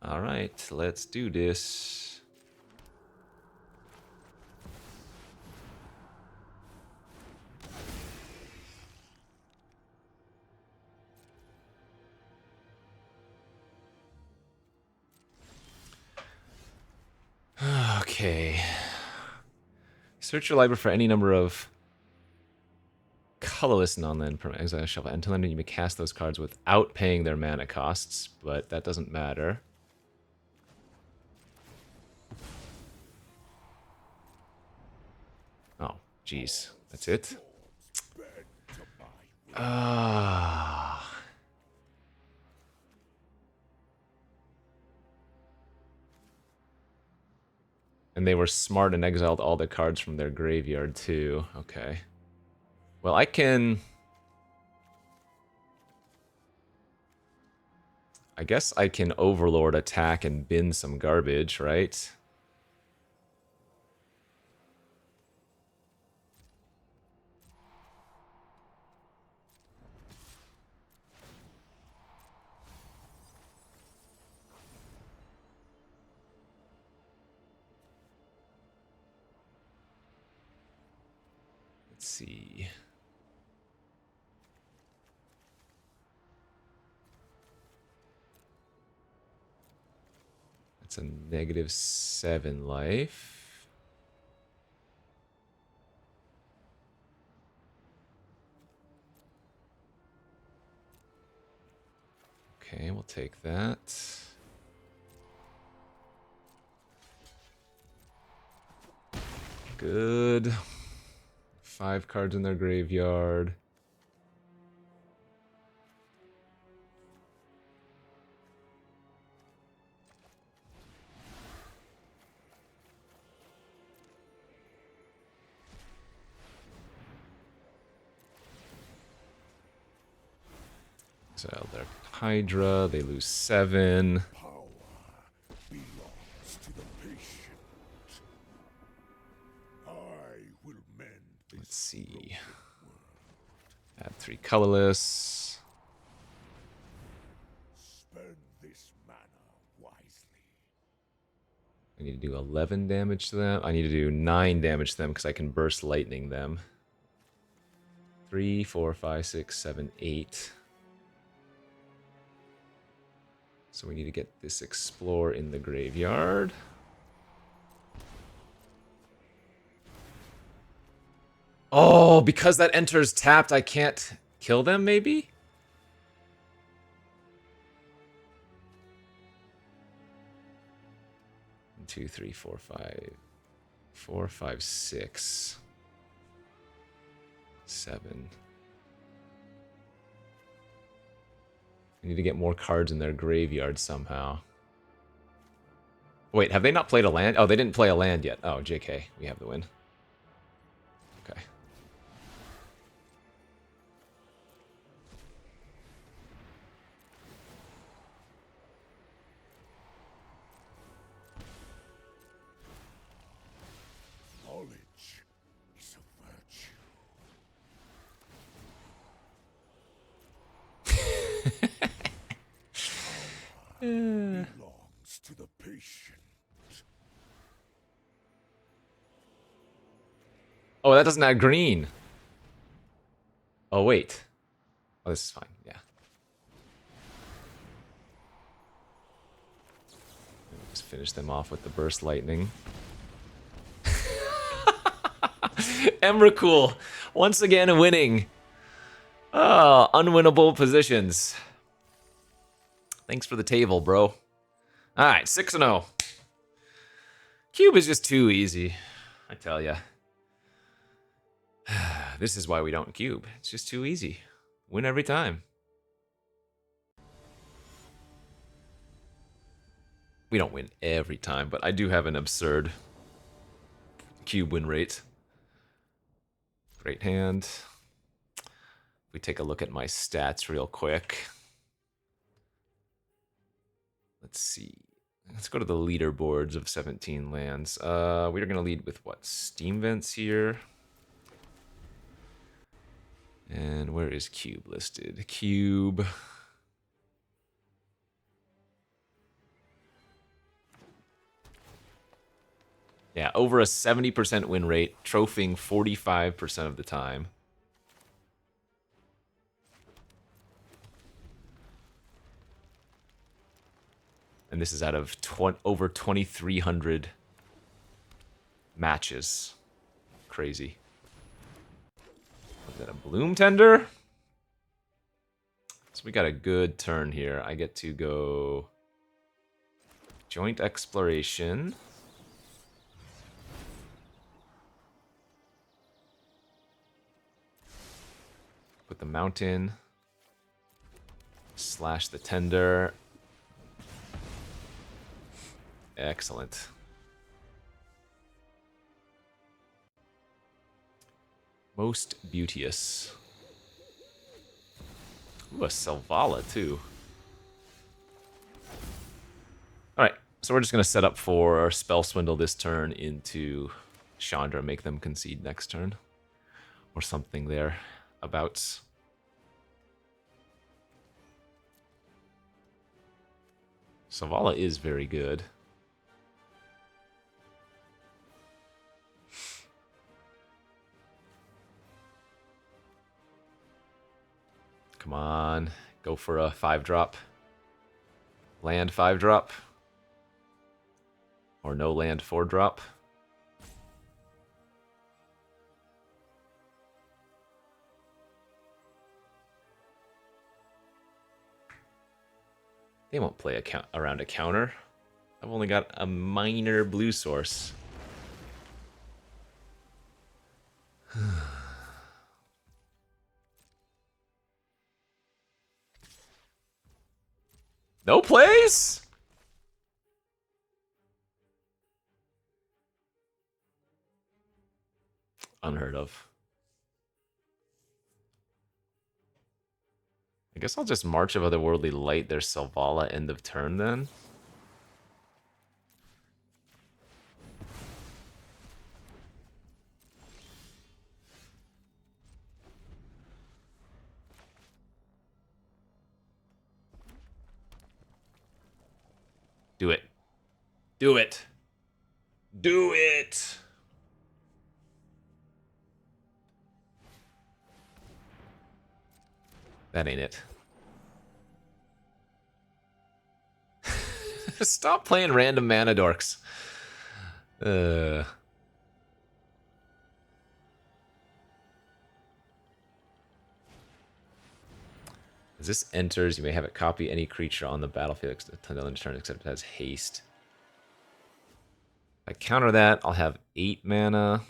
All right, let's do this. Okay. Search your library for any number of colorless non-land permanent exile shuffle. Until then, you may cast those cards without paying their mana costs, but that doesn't matter. Oh, jeez. That's it? Ah. And they were smart and exiled all the cards from their graveyard, too. Okay. Well, I can... I guess I can Overlord attack and bin some garbage, right? Let's see. That's a -7 life. Okay, we'll take that. Good. 5 cards in their graveyard. Exile their Hydra. They lose 7. Power belongs to the patient. I will mend this. Let's see. Add 3 colorless. Spend this mana wisely. I need to do 11 damage to them. I need to do 9 damage to them because I can burst lightning them. 3, 4, 5, 6, 7, 8. So we need to get this explore in the graveyard. Oh, because that enters tapped, I can't kill them, maybe? Two, three, 4, 5. 4, 5, 6. 7. I need to get more cards in their graveyard somehow. Wait, have they not played a land? Oh, they didn't play a land yet. Oh, JK, we have the win. Okay. Knowledge is a virtue. Belongs to the patient. Oh, that doesn't add green. Oh, wait. Oh, this is fine. Yeah. Just finish them off with the burst lightning. Emrakul, once again winning. Oh, unwinnable positions. Thanks for the table, bro. Alright, 6-0. Cube is just too easy, I tell ya. This is why we don't cube. It's just too easy. Win every time. We don't win every time, but I do have an absurd cube win rate. Great hand. If we take a look at my stats real quick. Let's see. Let's go to the leaderboards of 17 lands. We're going to lead with what? Steam Vents here. And where is Cube listed? Cube. Yeah, over a 70% win rate, trophying 45% of the time. And this is out of over 2,300 matches. Crazy. Is that a Bloom Tender? So we got a good turn here. I get to go Joint Exploration. Put the Mountain. Slash the Tender. Excellent. Most Beauteous. Ooh, a Selvala, too. Alright, so we're just going to set up for our Spell Swindle this turn into Chandra, make them concede next turn. Or something there about. Selvala is very good. Come on, go for a 5-drop. Land 5-drop. Or no land 4-drop. They won't play around a counter. I've only got a minor blue source. No plays? Unheard of. I guess I'll just March of Otherworldly Light their Selvala end of turn then. Do it. Do it. Do it! That ain't it. Stop playing random mana dorks. As this enters, you may have it copy any creature on the battlefield until end turn, except it has haste. If I counter that, I'll have 8 mana.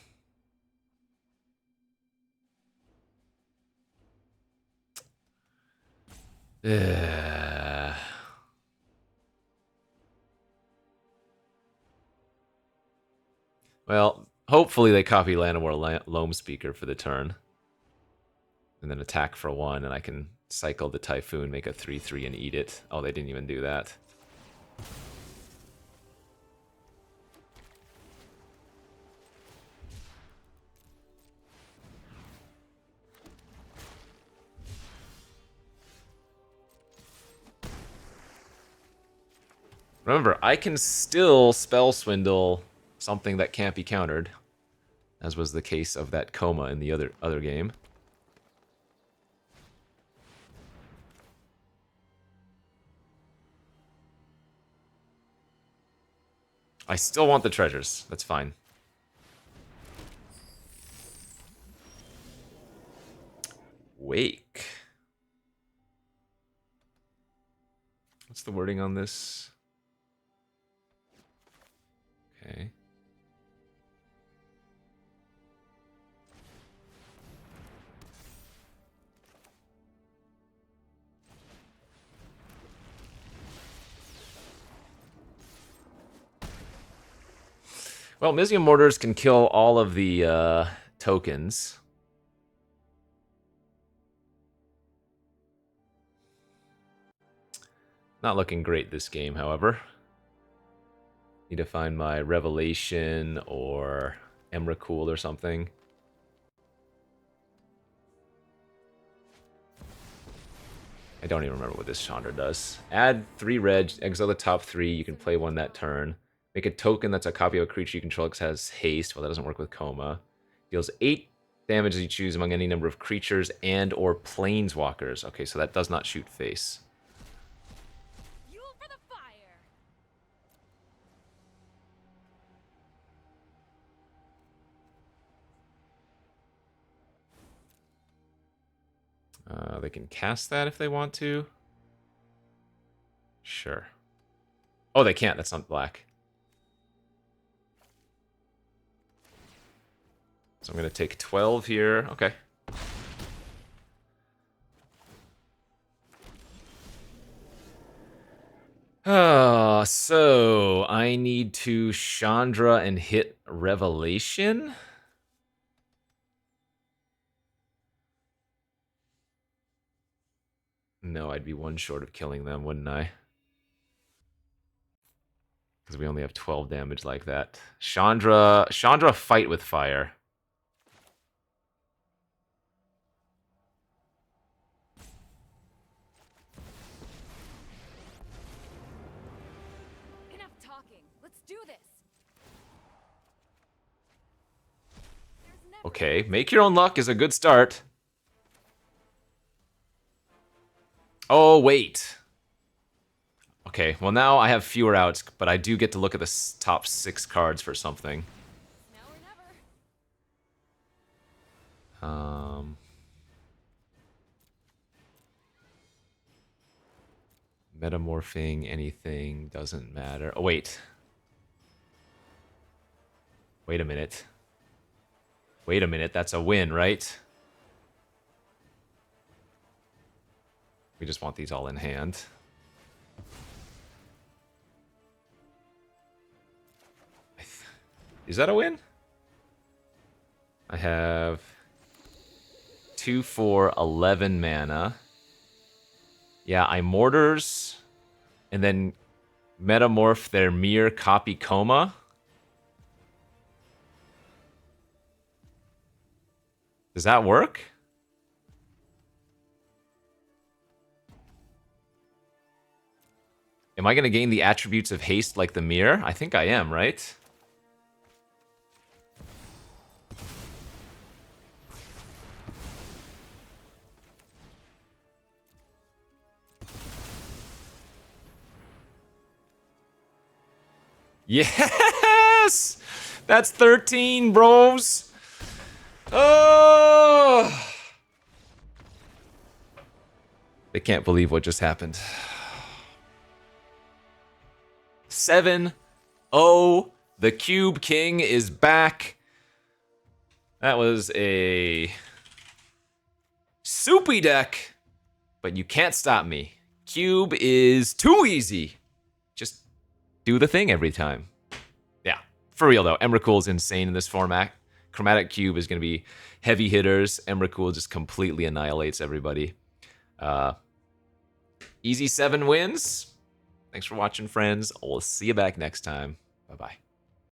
Well, hopefully they copy Llanowar Loam Speaker for the turn. And then attack for 1, and I can cycle the Typhoon, make a 3/3, and eat it. Oh, they didn't even do that. Remember, I can still Spell Swindle something that can't be countered, as was the case of that Coma in the other game. I still want the treasures. That's fine. Wake. What's the wording on this? Okay. Well, Mizzium Mortars can kill all of the tokens. Not looking great this game, however. Need to find my Revelation or Emrakul or something. I don't even remember what this Chandra does. Add 3 red, exile the top 3. You can play 1 that turn. Make a token that's a copy of a creature you control that has haste. Well, that doesn't work with Coma. Deals 8 damage as you choose among any number of creatures and or planeswalkers. Okay, so that does not shoot face. Fuel for the fire. They can cast that if they want to. Sure. Oh, they can't. That's not black. So I'm going to take 12 here. Okay. So I need to Chandra and hit Revelation? No, I'd be 1 short of killing them, wouldn't I? Because we only have 12 damage like that. Chandra fight with fire. Enough talking. Let's do this. Okay, make your own luck is a good start. Oh, wait. Okay, well now I have fewer outs, but I do get to look at the top 6 cards for something. Now or never. Metamorphing anything doesn't matter. Oh, wait. Wait a minute. Wait a minute, that's a win, right? We just want these all in hand. Is that a win? I have 2, 4, 11 mana. Yeah, I Mortars, and then Metamorph their Mirror copy Coma. Does that work? Am I going to gain the attributes of haste like the mirror? I think I am, right? Yes! That's 13, bros. Oh! They can't believe what just happened. 7-0. The Cube King is back. That was a soupy deck, but you can't stop me. Cube is too easy. Just do the thing every time. Yeah, for real though. Emrakul is insane in this format. Chromatic Cube is going to be heavy hitters. Emrakul just completely annihilates everybody. Easy 7 wins. Thanks for watching, friends. We'll see you back next time. Bye-bye.